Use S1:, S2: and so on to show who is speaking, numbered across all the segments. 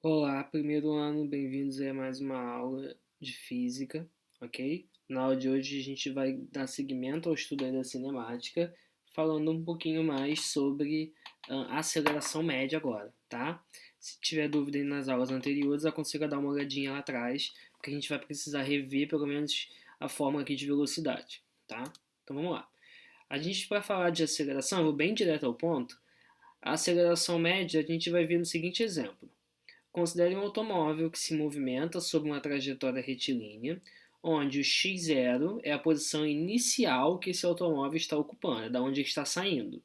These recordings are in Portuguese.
S1: Olá, primeiro ano, bem-vindos a mais uma aula de física, ok? Na aula de hoje a gente vai dar seguimento ao estudo da cinemática, falando um pouquinho mais sobre aceleração média agora, tá? Se tiver dúvida aí nas aulas anteriores, aconselho a dar uma olhadinha lá atrás, porque a gente vai precisar rever pelo menos a fórmula aqui de velocidade, tá? Então vamos lá. A gente, para falar de aceleração, eu vou bem direto ao ponto. A aceleração média a gente vai ver no seguinte exemplo. Considere um automóvel que se movimenta sob uma trajetória retilínea, onde o x0 é a posição inicial que esse automóvel está ocupando, é da onde ele está saindo.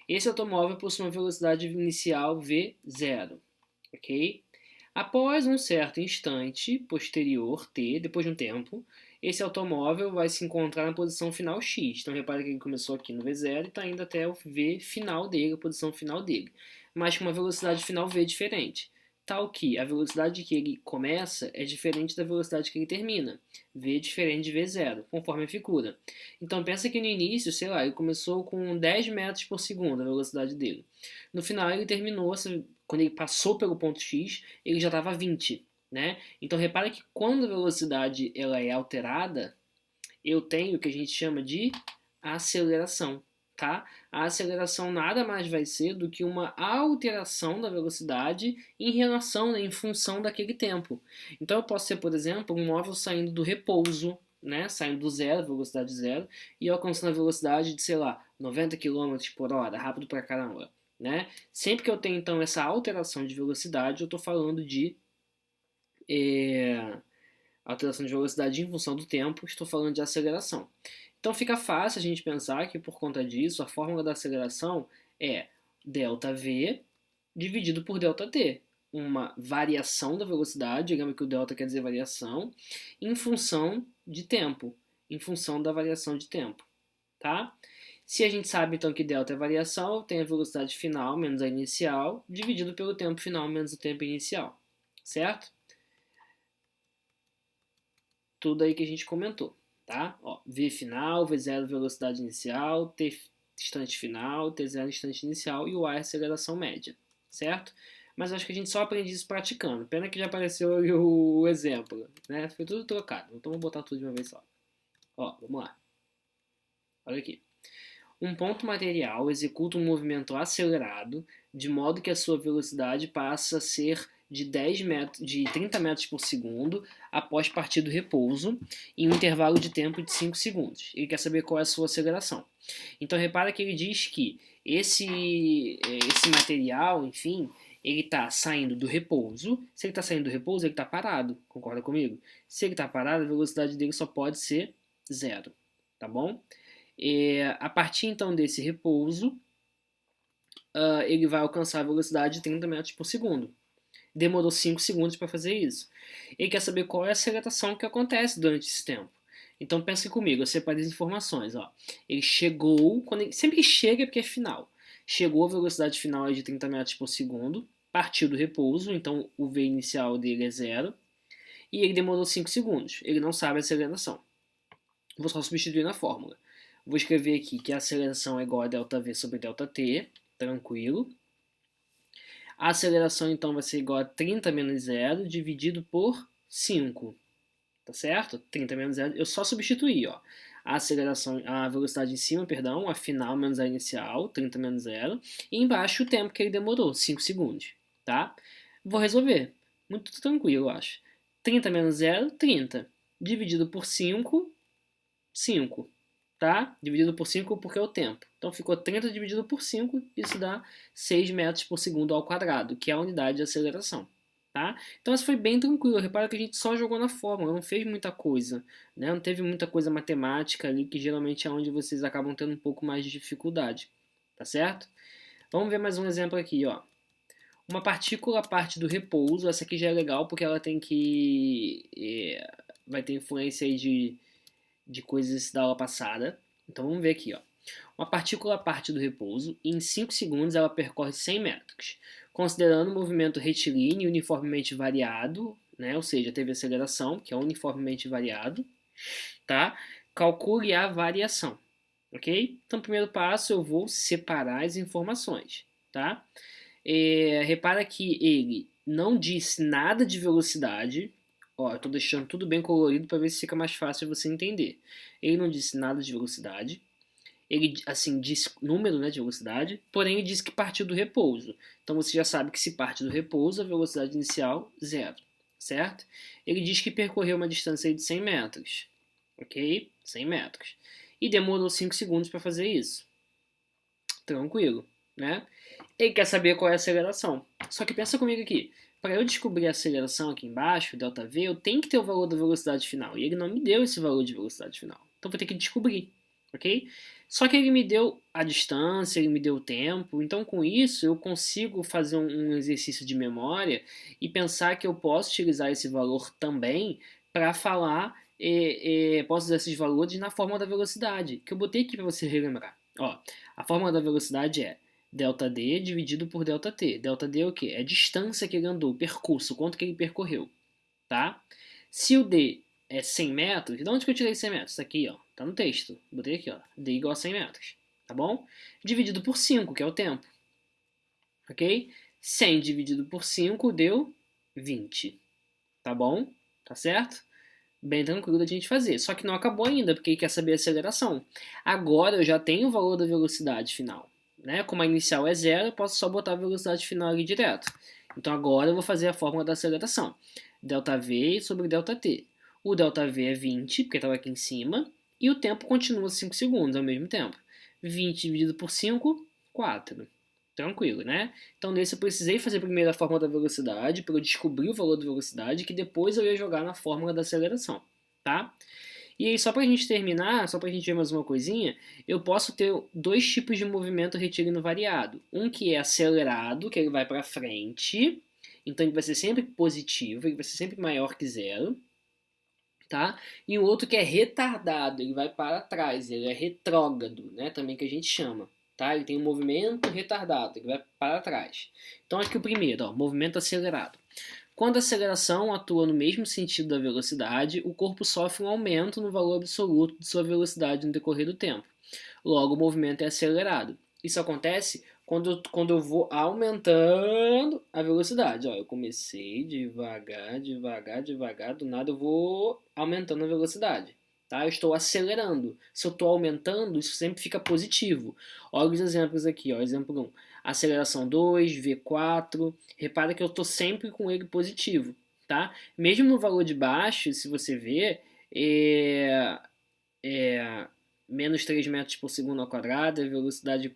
S1: Esse automóvel possui uma velocidade inicial v0, ok? Após um certo instante posterior, t, depois de um tempo, esse automóvel vai se encontrar na posição final x. Então repare que ele começou aqui no v0 e está indo até o v final dele, a posição final dele, mas com uma velocidade final v diferente. Tal que a velocidade que ele começa é diferente da velocidade que ele termina. V diferente de V0, conforme a figura. Então pensa que no início, sei lá, ele começou com 10 metros por segundo, a velocidade dele. No final ele terminou, quando ele passou pelo ponto X, ele já estava 20, né? Então repara que quando a velocidade ela é alterada, eu tenho o que a gente chama de aceleração, tá? A aceleração nada mais vai ser do que uma alteração da velocidade em relação, né, em função daquele tempo. Então eu posso ser, por exemplo, um móvel saindo do repouso, né, saindo do zero, velocidade zero, e alcançando a velocidade de, sei lá, 90 km por hora, rápido pra caramba, né? Sempre que eu tenho, então, essa alteração de velocidade, eu estou falando de é, alteração de velocidade em função do tempo, estou falando de aceleração. Então fica fácil a gente pensar que por conta disso, a fórmula da aceleração é ΔV dividido por ΔT. Uma variação da velocidade, lembra que o delta quer dizer variação, em função de tempo, em função da variação de tempo, tá? Se a gente sabe então que delta é variação, tem a velocidade final menos a inicial, dividido pelo tempo final menos o tempo inicial, certo? Tudo aí que a gente comentou, tá? Ó, V final, V0 velocidade inicial, T instante final, T0 instante inicial e o A é aceleração média, certo? Mas acho que a gente só aprende isso praticando. Pena que já apareceu o exemplo, né? Foi tudo trocado. Então vamos botar tudo de uma vez só. Ó, vamos lá. Olha aqui. Um ponto material executa um movimento acelerado, de modo que a sua velocidade passa a ser de 10 metros, de 30 metros por segundo após partir do repouso, em um intervalo de tempo de 5 segundos. Ele quer saber qual é a sua aceleração. Então repara que ele diz que esse material, enfim, ele está saindo do repouso. Se ele está saindo do repouso, ele está parado. Concorda comigo? Se ele está parado, a velocidade dele só pode ser zero. Tá bom? A partir então desse repouso, ele vai alcançar a velocidade de 30 metros por segundo. Demorou 5 segundos para fazer isso. Ele quer saber qual é a aceleração que acontece durante esse tempo. Então pense comigo, eu separei as informações. Ó. Ele chegou, sempre que chega é porque é final. Chegou, a velocidade final é de 30 metros por segundo, partiu do repouso, então o V inicial dele é zero, e ele demorou 5 segundos. Ele não sabe a aceleração. Vou só substituir na fórmula. Vou escrever aqui que a aceleração é igual a ΔV sobre ΔT, tranquilo. A aceleração então vai ser igual a 30 menos zero dividido por 5, tá certo? 30 menos zero, eu só substituí, ó. A aceleração, a velocidade em cima, perdão, a final menos a inicial, 30 menos zero, e embaixo o tempo que ele demorou, 5 segundos, tá? Vou resolver, muito tranquilo, eu acho. 30 menos zero, 30, dividido por 5, 5, tá? Dividido por 5 porque é o tempo. Então ficou 30 dividido por 5, isso dá 6 metros por segundo ao quadrado, que é a unidade de aceleração. Tá? Então isso foi bem tranquilo. Repara que a gente só jogou na fórmula, não fez muita coisa. Né? Não teve muita coisa matemática ali, que geralmente é onde vocês acabam tendo um pouco mais de dificuldade. Tá certo? Vamos ver mais um exemplo aqui. Ó. Uma partícula parte do repouso. Essa aqui já é legal porque ela tem que... vai ter influência aí de coisas da aula passada. Então vamos ver aqui. Ó. Uma partícula parte do repouso e em 5 segundos ela percorre 100 metros. Considerando o movimento retilíneo uniformemente variado, né, ou seja, teve aceleração, que é uniformemente variado, tá? Calcule a variação, ok? Então, primeiro passo, eu vou separar as informações, tá? Repara que ele não disse nada de velocidade. Ó, eu tô deixando tudo bem colorido para ver se fica mais fácil você entender. Ele não disse nada de velocidade. Ele, assim, disse número, né, de velocidade, porém ele disse que partiu do repouso. Então você já sabe que se parte do repouso, a velocidade inicial, 0, certo? Ele diz que percorreu uma distância de 100 metros, ok? 100 metros. E demorou 5 segundos para fazer isso. Tranquilo, né? Ele quer saber qual é a aceleração. Só que pensa comigo aqui. Para eu descobrir a aceleração aqui embaixo, ΔV, eu tenho que ter o valor da velocidade final. E ele não me deu esse valor de velocidade final. Então vou ter que descobrir, ok? Só que ele me deu a distância, ele me deu o tempo. Então com isso eu consigo fazer um exercício de memória e pensar que eu posso utilizar esse valor também para falar, posso usar esses valores na fórmula da velocidade, que eu botei aqui para você relembrar. Ó, a fórmula da velocidade é ΔD dividido por ΔT. ΔD é o quê? É a distância que ele andou, o percurso, quanto que ele percorreu, tá? Se o D é 100 metros, de onde que eu tirei 100 metros? Isso aqui, ó, tá no texto. Botei aqui, ó, D igual a 100 metros, tá bom? Dividido por 5, que é o tempo, ok? 100 dividido por 5 deu 20, tá bom? Tá certo? Bem tranquilo da gente fazer. Só que não acabou ainda, porque ele quer saber a aceleração. Agora eu já tenho o valor da velocidade final, né? Como a inicial é 0, eu posso só botar a velocidade final ali direto. Então agora eu vou fazer a fórmula da aceleração. ΔV sobre ΔT. O ΔV é 20, porque estava aqui em cima, e o tempo continua 5 segundos ao mesmo tempo. 20 dividido por 5, 4. Tranquilo, né? Então nesse eu precisei fazer primeiro a fórmula da velocidade, para eu descobrir o valor da velocidade, que depois eu ia jogar na fórmula da aceleração, tá? E aí, só para a gente terminar, só para a gente ver mais uma coisinha, eu posso ter dois tipos de movimento retilíneo variado. Um que é acelerado, que ele vai para frente, então ele vai ser sempre positivo, ele vai ser sempre maior que 0, tá? E o outro que é retardado, ele vai para trás, ele é retrógrado, né? Também que a gente chama, tá? Ele tem um movimento retardado, ele vai para trás. Então aqui o primeiro, ó, movimento acelerado. Quando a aceleração atua no mesmo sentido da velocidade, o corpo sofre um aumento no valor absoluto de sua velocidade no decorrer do tempo. Logo, o movimento é acelerado. Isso acontece quando eu vou aumentando a velocidade. Ó, eu comecei devagar, devagar, devagar, do nada eu vou aumentando a velocidade. Tá? Eu estou acelerando. Se eu estou aumentando, isso sempre fica positivo. Olha os exemplos aqui. Ó. Exemplo 1. Aceleração 2, V4. Repara que eu estou sempre com ele positivo. Tá? Mesmo no valor de baixo, se você ver, menos 3 metros por segundo ao quadrado, a velocidade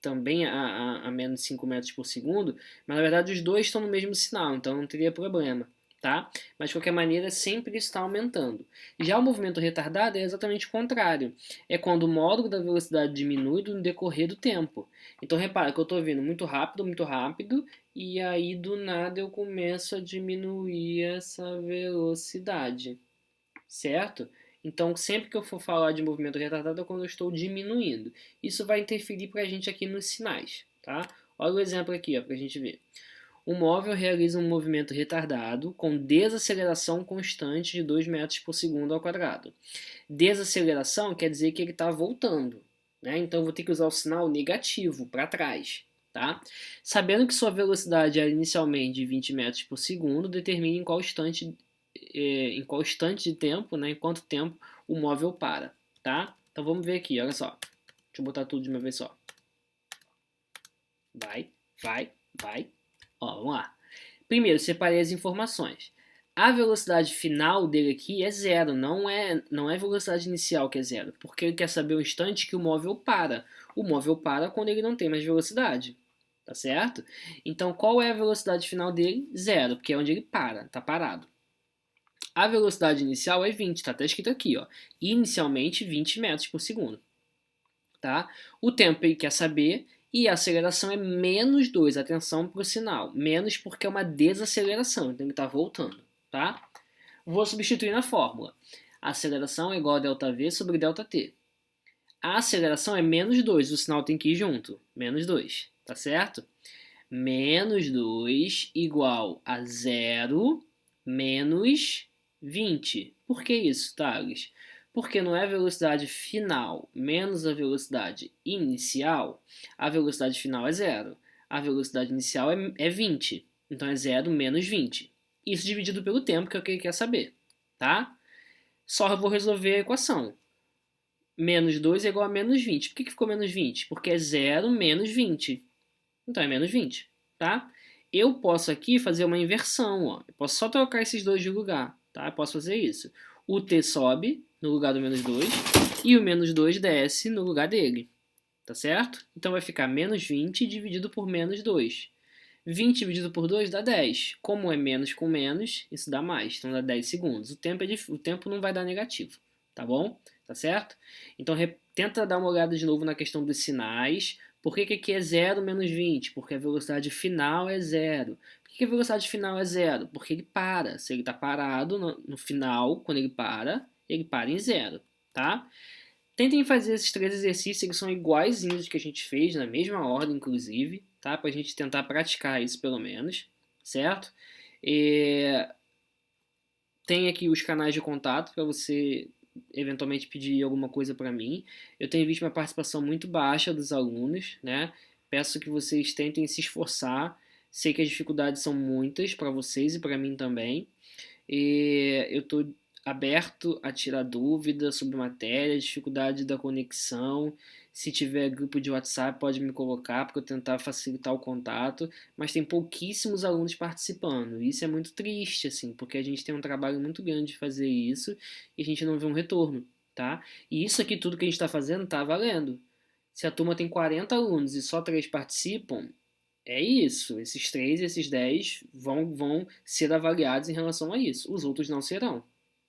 S1: também a menos 5 metros por segundo, mas na verdade os dois estão no mesmo sinal, então não teria problema, tá? Mas de qualquer maneira sempre está aumentando. Já o movimento retardado é exatamente o contrário, é quando o módulo da velocidade diminui no decorrer do tempo. Então repara que eu estou vindo muito rápido, e aí do nada eu começo a diminuir essa velocidade, certo? Então, sempre que eu for falar de movimento retardado é quando eu estou diminuindo. Isso vai interferir para a gente aqui nos sinais, tá? Olha o exemplo aqui, para a gente ver. O móvel realiza um movimento retardado com desaceleração constante de 2 metros por segundo ao quadrado. Desaceleração quer dizer que ele está voltando, né? Então, eu vou ter que usar o sinal negativo, para trás. Tá? Sabendo que sua velocidade era inicialmente de 20 metros por segundo, determine em qual instante de tempo, né, em quanto tempo o móvel para, tá? Então vamos ver aqui, olha só. Deixa eu botar tudo de uma vez só. Vai. Ó, vamos lá. Primeiro, separei as informações. A velocidade final dele aqui é 0, não é a velocidade inicial que é 0, porque ele quer saber o instante que o móvel para. O móvel para quando ele não tem mais velocidade, tá certo? Então, qual é a velocidade final dele? 0, porque é onde ele para, tá parado. A velocidade inicial é 20, está até escrito aqui, ó. Inicialmente 20 metros por segundo. Tá? O tempo ele quer saber e a aceleração é menos 2. Atenção para o sinal. Menos porque é uma desaceleração, então ele está voltando. Tá? Vou substituir na fórmula. A aceleração é igual a ΔV sobre ΔT. A aceleração é menos 2, o sinal tem que ir junto. Menos 2, tá certo? Menos 2 igual a 0 menos 20. Por que isso, Thales? Porque não é a velocidade final menos a velocidade inicial. A velocidade final é 0. A velocidade inicial é 20. Então é 0 menos 20. Isso dividido pelo tempo, que é o que ele quer saber, tá? Só eu vou resolver a equação. Menos 2 é igual a menos 20. Por que ficou menos 20? Porque é 0 menos 20. Então é menos 20, tá? Eu posso aqui fazer uma inversão, ó. Eu posso só trocar esses dois de lugar, tá? Eu posso fazer isso. O t sobe no lugar do menos 2 e o menos 2 desce no lugar dele, tá certo? Então vai ficar menos 20 dividido por menos 2. 20 dividido por 2 dá 10. Como é menos com menos, isso dá mais, então dá 10 segundos. O tempo não vai dar negativo, tá bom? Tá certo? Então tenta dar uma olhada de novo na questão dos sinais. Por que aqui é 0 menos 20? Porque a velocidade final é 0. Por que a velocidade final é 0? Porque ele para. Se ele está parado no final, quando ele para em 0, tá? Tentem fazer esses 3 exercícios, eles são iguaizinhos que a gente fez, na mesma ordem, inclusive, tá? Pra gente tentar praticar isso pelo menos, certo? Tem aqui os canais de contato para você eventualmente pedir alguma coisa para mim. Eu tenho visto uma participação muito baixa dos alunos, né? Peço que vocês tentem se esforçar. Sei que as dificuldades são muitas para vocês e para mim também. Eu estou aberto a tirar dúvidas sobre matéria, dificuldade da conexão. Se tiver grupo de WhatsApp, pode me colocar para eu tentar facilitar o contato. Mas tem pouquíssimos alunos participando. Isso é muito triste, assim, porque a gente tem um trabalho muito grande de fazer isso e a gente não vê um retorno, tá? E isso aqui, tudo que a gente está fazendo, está valendo. Se a turma tem 40 alunos e só 3 participam, é isso. Esses 3 e esses 10 vão ser avaliados em relação a isso. Os outros não serão,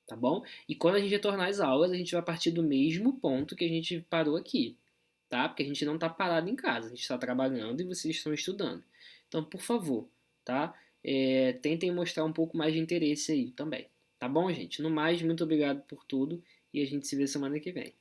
S1: tá bom? E quando a gente retornar às aulas, a gente vai partir do mesmo ponto que a gente parou aqui, tá? Porque a gente não está parado em casa, a gente está trabalhando e vocês estão estudando. Então, por favor, tá? Tentem mostrar um pouco mais de interesse aí também, tá bom, gente? No mais, muito obrigado por tudo e a gente se vê semana que vem.